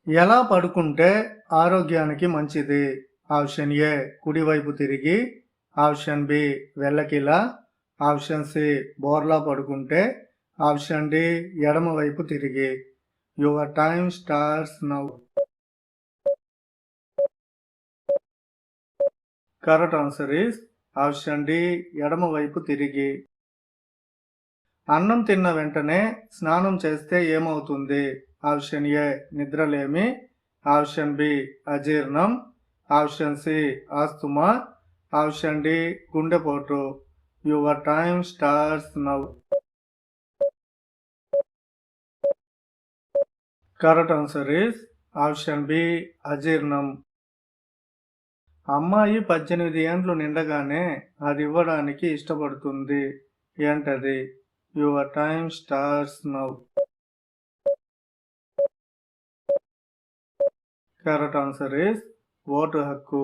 ఎలా పడుకుంటే ఆరోగ్యానికి మంచిది? ఆప్షన్ ఏ కుడివైపు తిరిగి, ఆప్షన్ బి వెల్లకిలా, ఆప్షన్ సి బోర్లా పడుకుంటే, ఆప్షన్ డి ఎడమ వైపు తిరిగి. Your time starts now. Correct answer is option D ఎడమ వైపు తిరిగి. అన్నం తిన్న వెంటనే స్నానం చేస్తే ఏమవుతుంది? ఆప్షన్ ఏ నిద్రలేమి, ఆప్షన్ బి అజీర్ణం, ఆప్షన్ సి ఆస్తమా, ఆప్షన్ డి గుండెపోటు. Your time starts now. Correct answer is option B అజీర్ణం. అమ్మాయి 18 ఏండ్లు నిండగానే అది ఇవ్వడానికి ఇష్టపడుతుంది. ఏంటది? Your time starts now. Correct answer is ఓటు హక్కు.